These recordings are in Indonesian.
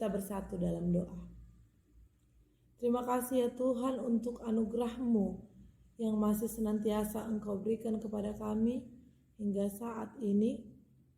Kita bersatu dalam doa. Terima kasih ya Tuhan untuk anugerah-Mu yang masih senantiasa Engkau berikan kepada kami hingga saat ini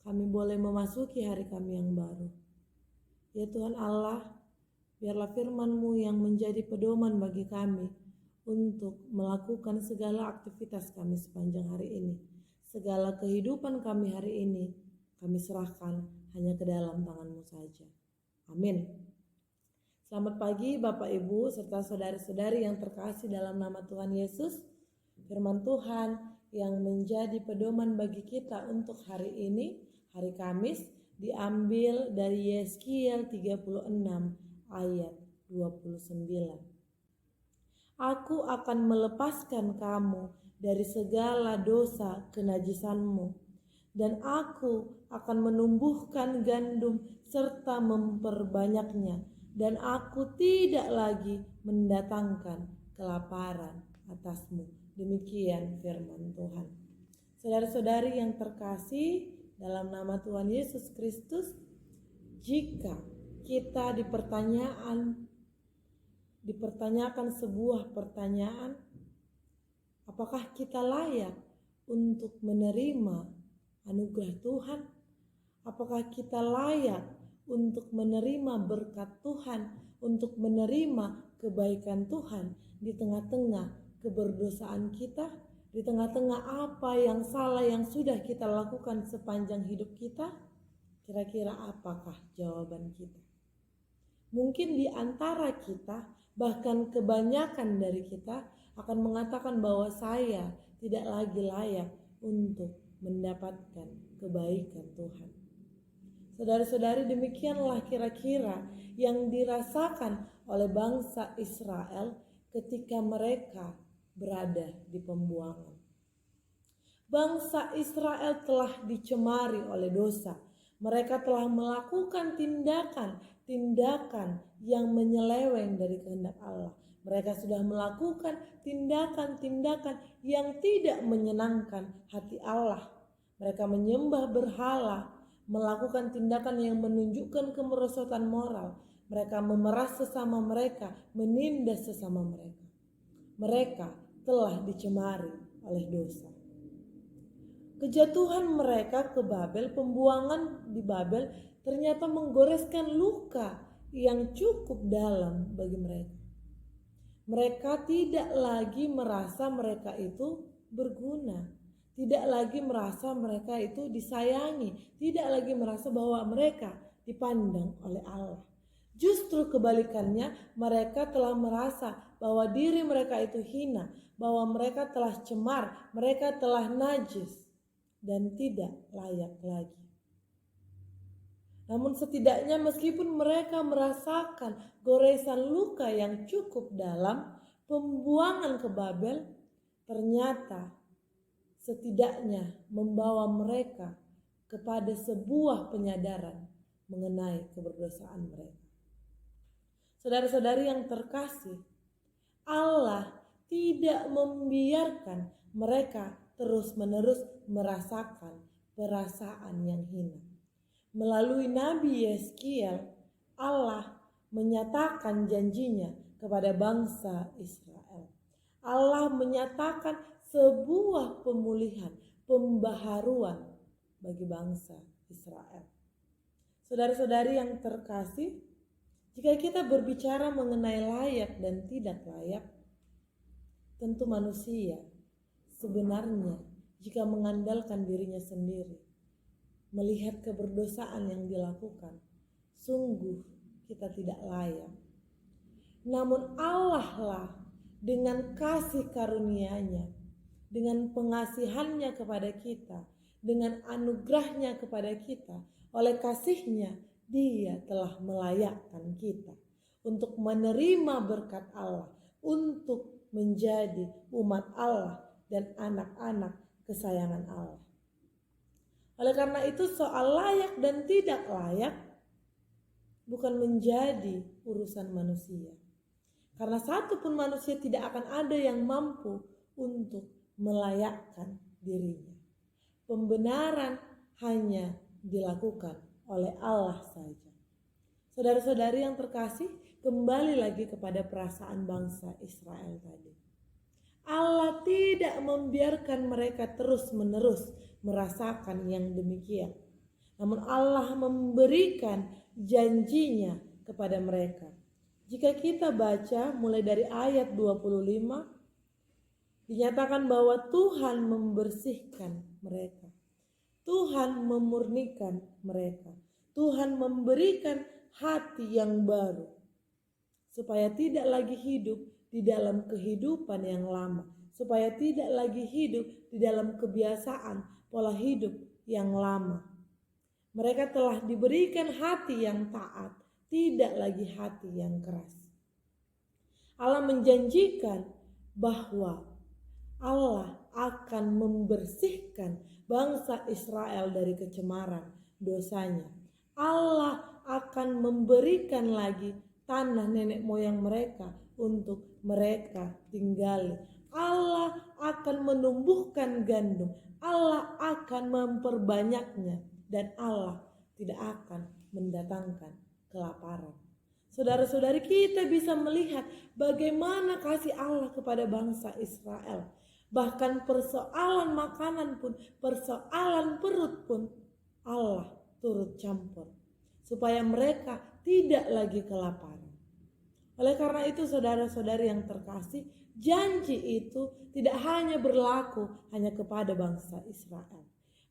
kami boleh memasuki hari kami yang baru. Ya Tuhan Allah, biarlah firman-Mu yang menjadi pedoman bagi kami untuk melakukan segala aktivitas kami sepanjang hari ini. Segala kehidupan kami hari ini kami serahkan hanya ke dalam tangan-Mu saja. Amin. Selamat pagi Bapak Ibu serta saudari-saudari yang terkasih dalam nama Tuhan Yesus. Firman Tuhan yang menjadi pedoman bagi kita untuk hari ini, hari Kamis, diambil dari Yeskiel 36 ayat 29. Aku akan melepaskan kamu dari segala dosa kenajisanmu, dan aku akan menumbuhkan gandum serta memperbanyaknya, dan aku tidak lagi mendatangkan kelaparan atasmu. Demikian firman Tuhan. Saudara-saudari yang terkasih dalam nama Tuhan Yesus Kristus, jika kita dipertanyakan sebuah pertanyaan, apakah kita layak untuk menerima anugerah Tuhan? Apakah kita layak untuk menerima berkat Tuhan, untuk menerima kebaikan Tuhan di tengah-tengah keberdosaan kita, di tengah-tengah apa yang salah yang sudah kita lakukan sepanjang hidup kita? Kira-kira apakah jawaban kita? Mungkin di antara kita, bahkan kebanyakan dari kita akan mengatakan bahwa saya tidak lagi layak untuk mendapatkan kebaikan Tuhan. Saudara-saudari, demikianlah kira-kira yang dirasakan oleh bangsa Israel ketika mereka berada di pembuangan. Bangsa Israel telah dicemari oleh dosa. Mereka telah melakukan tindakan-tindakan yang menyeleweng dari kehendak Allah. Mereka sudah melakukan tindakan-tindakan yang tidak menyenangkan hati Allah. Mereka menyembah berhala, melakukan tindakan yang menunjukkan kemerosotan moral. Mereka memeras sesama mereka, menindas sesama mereka. Mereka telah dicemari oleh dosa. Kejatuhan mereka ke Babel, pembuangan di Babel ternyata menggoreskan luka yang cukup dalam bagi mereka. Mereka tidak lagi merasa mereka itu berguna, tidak lagi merasa mereka itu disayangi, tidak lagi merasa bahwa mereka dipandang oleh Allah. Justru kebalikannya, mereka telah merasa bahwa diri mereka itu hina, bahwa mereka telah cemar, mereka telah najis dan tidak layak lagi. Namun setidaknya meskipun mereka merasakan goresan luka yang cukup dalam, pembuangan ke Babel ternyata setidaknya membawa mereka kepada sebuah penyadaran mengenai keberdosaan mereka. Saudara-saudari yang terkasih, Allah tidak membiarkan mereka terus-menerus merasakan perasaan yang hina. Melalui Nabi Yeskiel, Allah menyatakan janjinya kepada bangsa Israel. Allah menyatakan sebuah pemulihan, pembaharuan bagi bangsa Israel. Saudara-saudari yang terkasih, jika kita berbicara mengenai layak dan tidak layak, tentu manusia sebenarnya jika mengandalkan dirinya sendiri, melihat keberdosaan yang dilakukan, sungguh kita tidak layak. Namun Allah lah dengan kasih karunia-Nya, dengan pengasihannya kepada kita, dengan anugerahnya kepada kita, oleh kasih-Nya Dia telah melayakkan kita untuk menerima berkat Allah, untuk menjadi umat Allah dan anak-anak kesayangan Allah. Oleh karena itu soal layak dan tidak layak bukan menjadi urusan manusia. Karena satu pun manusia tidak akan ada yang mampu untuk melayakkan dirinya. Pembenaran hanya dilakukan oleh Allah saja. Saudara-saudari yang terkasih, kembali lagi kepada perasaan bangsa Israel tadi. Allah tidak membiarkan mereka terus-menerus merasakan yang demikian. Namun Allah memberikan janjinya kepada mereka. Jika kita baca mulai dari ayat 25, dinyatakan bahwa Tuhan membersihkan mereka. Tuhan memurnikan mereka. Tuhan memberikan hati yang baru. Supaya tidak lagi hidup di dalam kehidupan yang lama. Supaya tidak lagi hidup di dalam kebiasaan pola hidup yang lama. Mereka telah diberikan hati yang taat, tidak lagi hati yang keras. Allah menjanjikan bahwa Allah akan membersihkan bangsa Israel dari kecemaran dosanya. Allah akan memberikan lagi tanah nenek moyang mereka untuk mereka tinggali. Allah akan menumbuhkan gandum. Allah akan memperbanyaknya. Dan Allah tidak akan mendatangkan kelaparan. Saudara-saudari, kita bisa melihat bagaimana kasih Allah kepada bangsa Israel. Bahkan persoalan makanan pun, persoalan perut pun Allah turut campur. Supaya mereka tidak lagi kelaparan. Oleh karena itu saudara-saudari yang terkasih, janji itu tidak hanya berlaku hanya kepada bangsa Israel.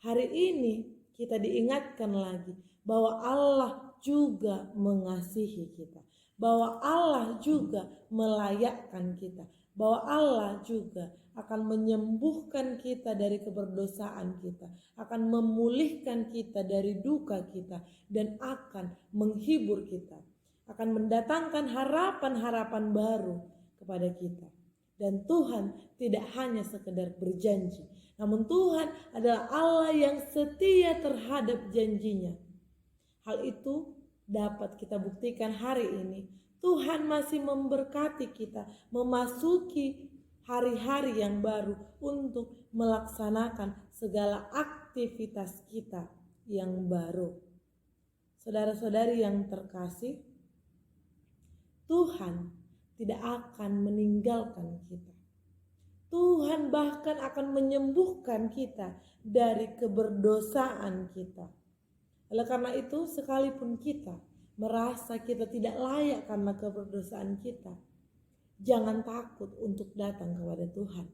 Hari ini kita diingatkan lagi bahwa Allah juga mengasihi kita. Bahwa Allah juga melayakkan kita. Bahwa Allah juga akan menyembuhkan kita dari keberdosaan kita. Akan memulihkan kita dari duka kita. Dan akan menghibur kita. Akan mendatangkan harapan-harapan baru kepada kita. Dan Tuhan tidak hanya sekedar berjanji. Namun Tuhan adalah Allah yang setia terhadap janjinya. Hal itu dapat kita buktikan hari ini. Tuhan masih memberkati kita memasuki hari-hari yang baru untuk melaksanakan segala aktivitas kita yang baru. Saudara-saudari yang terkasih, Tuhan tidak akan meninggalkan kita. Tuhan bahkan akan menyembuhkan kita dari keberdosaan kita. Oleh karena itu, sekalipun kita merasa kita tidak layak karena keberdosaan kita, jangan takut untuk datang kepada Tuhan.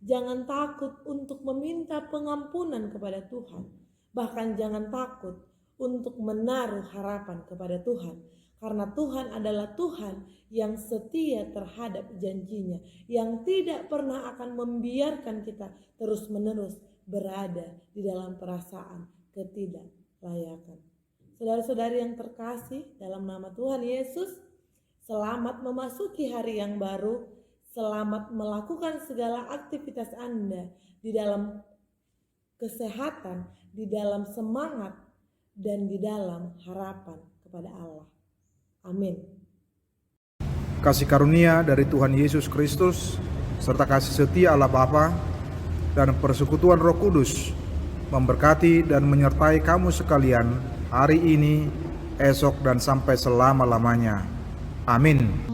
Jangan takut untuk meminta pengampunan kepada Tuhan. Bahkan jangan takut untuk menaruh harapan kepada Tuhan. Karena Tuhan adalah Tuhan yang setia terhadap janjinya. Yang tidak pernah akan membiarkan kita terus-menerus berada di dalam perasaan ketidaklayakan. Saudara-saudari yang terkasih, dalam nama Tuhan Yesus, selamat memasuki hari yang baru. Selamat melakukan segala aktivitas Anda di dalam kesehatan, di dalam semangat, dan di dalam harapan kepada Allah. Amin. Kasih karunia dari Tuhan Yesus Kristus serta kasih setia Allah Bapa dan persekutuan Roh Kudus memberkati dan menyertai kamu sekalian hari ini, esok, dan sampai selama-lamanya. Amin.